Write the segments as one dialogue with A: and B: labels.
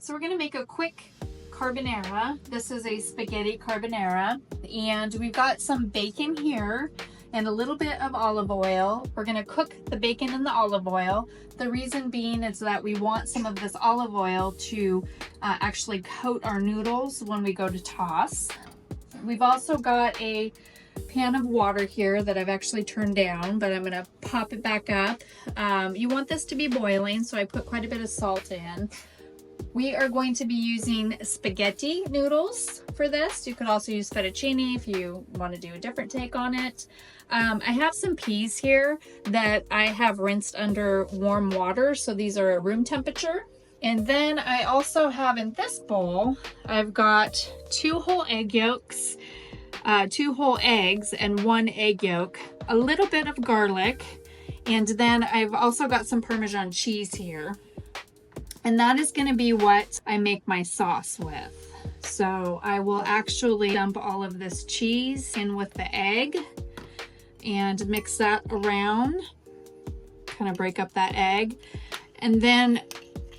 A: So we're gonna make a quick carbonara. This is a spaghetti carbonara, and we've got some bacon here and a little bit of olive oil. We're gonna cook the bacon in the olive oil. The reason being is that we want some of this olive oil to actually coat our noodles when we go to toss. We've also got a pan of water here that I've actually turned down, but I'm gonna pop it back up. You want this to be boiling, so I put quite a bit of salt in. We are going to be using spaghetti noodles for this. You could also use fettuccine if you want to do a different take on it. I have some peas here that I have rinsed under warm water, so these are room temperature. And then I also have in this bowl, I've got 2 whole egg yolks, 2 whole eggs and 1 egg yolk, a little bit of garlic, and then I've also got some Parmesan cheese here. And that is going to be what I make my sauce with. So I will actually dump all of this cheese in with the egg and mix that around, kind of break up that egg. And then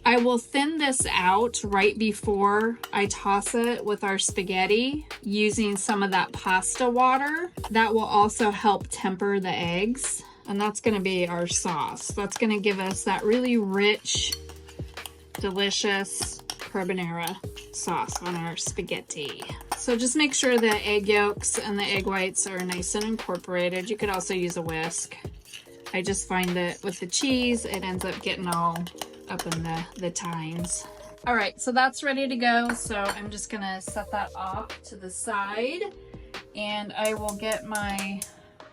A: I will thin this out right before I toss it with our spaghetti using some of that pasta water. That will also help temper the eggs. And that's going to be our sauce. That's going to give us that really rich, delicious carbonara sauce on our spaghetti. So just make sure the egg yolks and the egg whites are nice and incorporated. You could also use a whisk. I just find that with the cheese, it ends up getting all up in the tines. All right, so that's ready to go. So I'm just gonna set that off to the side, and I will get my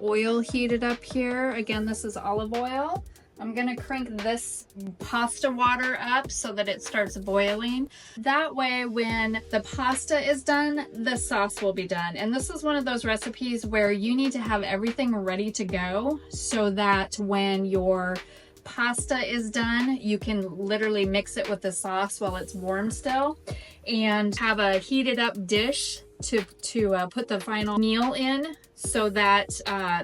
A: oil heated up here. Again, this is olive oil. I'm gonna crank this pasta water up so that it starts boiling. That way, when the pasta is done, the sauce will be done. And this is one of those recipes where you need to have everything ready to go so that when your pasta is done, you can literally mix it with the sauce while it's warm still, and have a heated up dish to put the final meal in so that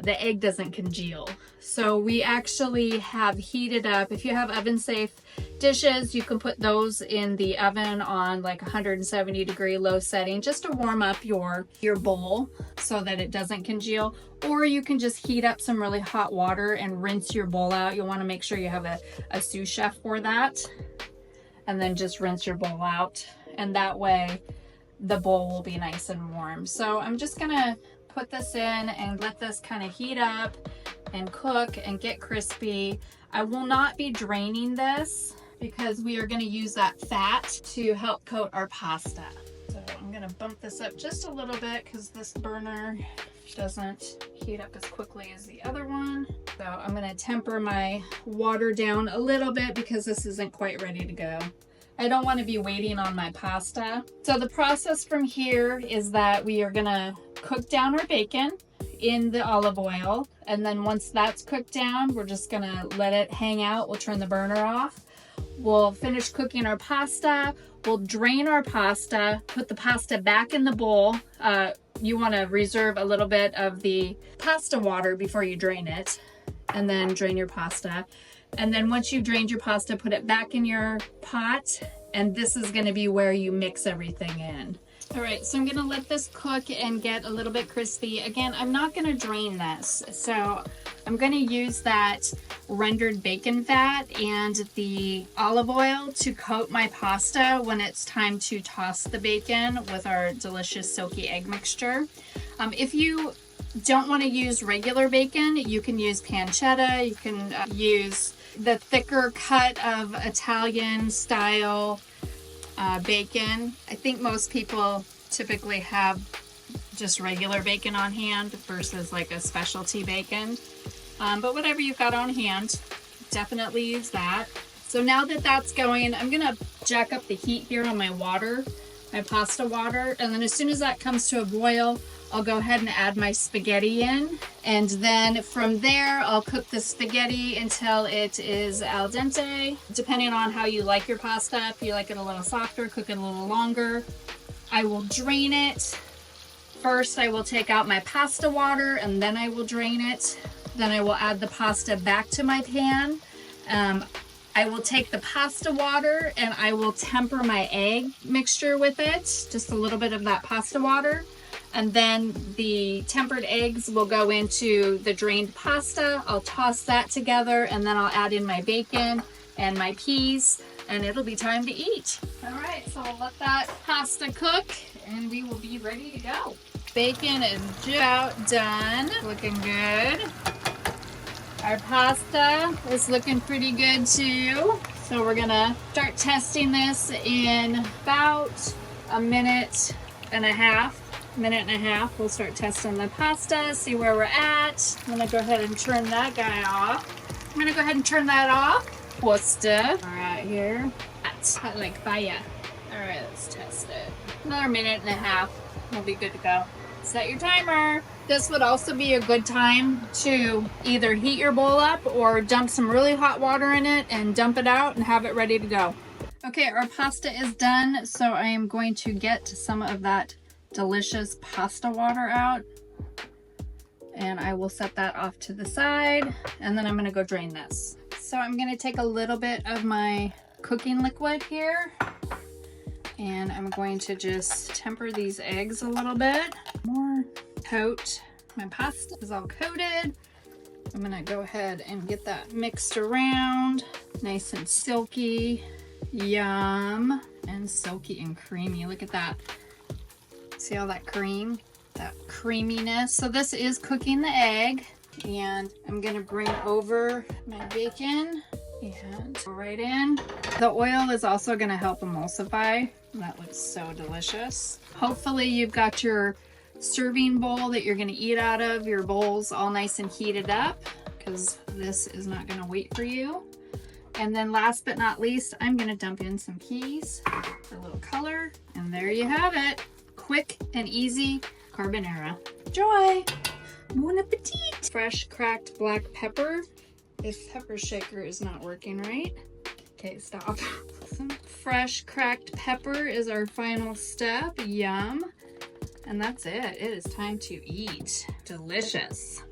A: the egg doesn't congeal. So we actually have heated up, if you have oven safe dishes, you can put those in the oven on like 170-degree low setting just to warm up your bowl so that it doesn't congeal. Or you can just heat up some really hot water and rinse your bowl out. You'll want to make sure you have a sous chef for that, and then just rinse your bowl out, and that way the bowl will be nice and warm. So I'm just gonna put this in and let this kind of heat up and cook and get crispy. I will not be draining this because we are going to use that fat to help coat our pasta. So I'm going to bump this up just a little bit because this burner doesn't heat up as quickly as the other one. So I'm going to temper my water down a little bit because this isn't quite ready to go. I don't want to be waiting on my pasta. So the process from here is that we are going to cook down our bacon in the olive oil, and then once that's cooked down, we're just gonna let it hang out. We'll turn the burner off. We'll finish cooking our pasta. We'll drain our pasta, put the pasta back in the bowl. You want to reserve a little bit of the pasta water before you drain it, and then drain your pasta. And then once you've drained your pasta, put it back in your pot, and this is going to be where you mix everything in. All right, so I'm gonna let this cook and get a little bit crispy. Again, I'm not gonna drain this. So I'm gonna use that rendered bacon fat and the olive oil to coat my pasta when it's time to toss the bacon with our delicious silky egg mixture. If you don't wanna use regular bacon, you can use pancetta, you can use the thicker cut of Italian style bacon. I think most people typically have just regular bacon on hand versus like a specialty bacon. But whatever you've got on hand, definitely use that. So now that that's going, I'm gonna jack up the heat here on my water, my pasta water, and then as soon as that comes to a boil, I'll go ahead and add my spaghetti in, and then from there I'll cook the spaghetti until it is al dente, depending on how you like your pasta. If you like it a little softer, cook it a little longer. I will drain it. First I will take out my pasta water and then I will drain it. Then I will add the pasta back to my pan. I will take the pasta water and I will temper my egg mixture with it, just a little bit of that pasta water. And then the tempered eggs will go into the drained pasta. I'll toss that together and then I'll add in my bacon and my peas and it'll be time to eat. All right, so we'll let that pasta cook and we will be ready to go. Bacon is just about done, looking good. Our pasta is looking pretty good too. So we're gonna start testing this in about a minute and a half. We'll start testing the pasta, see where we're at. I'm gonna go ahead and turn that guy off. I'm gonna go ahead and turn that off. Pasta. All right, here. That's hot like fire. All right, let's test it. Another minute and a half. We'll be good to go. Set your timer. This would also be a good time to either heat your bowl up or dump some really hot water in it and dump it out and have it ready to go. Okay, our pasta is done, so I am going to get some of that delicious pasta water out and I will set that off to the side and then I'm going to go drain this. So I'm going to take a little bit of my cooking liquid here and I'm going to just temper these eggs a little bit more. Coat my pasta is all coated. I'm gonna go ahead and get that mixed around, nice and silky. Yum. And silky and creamy. Look at that. See all that cream, that creaminess. So this is cooking the egg and I'm gonna bring over my bacon and go right in. The oil is also gonna help emulsify. That looks so delicious. Hopefully you've got your serving bowl that you're gonna eat out of, your bowl's all nice and heated up because this is not gonna wait for you. And then last but not least, I'm gonna dump in some peas for a little color. And there you have it. Quick and easy carbonara. Enjoy! Bon appetit! Fresh cracked black pepper. This pepper shaker is not working right. Okay, stop. Some fresh cracked pepper is our final step. Yum. And that's it. It is time to eat. Delicious.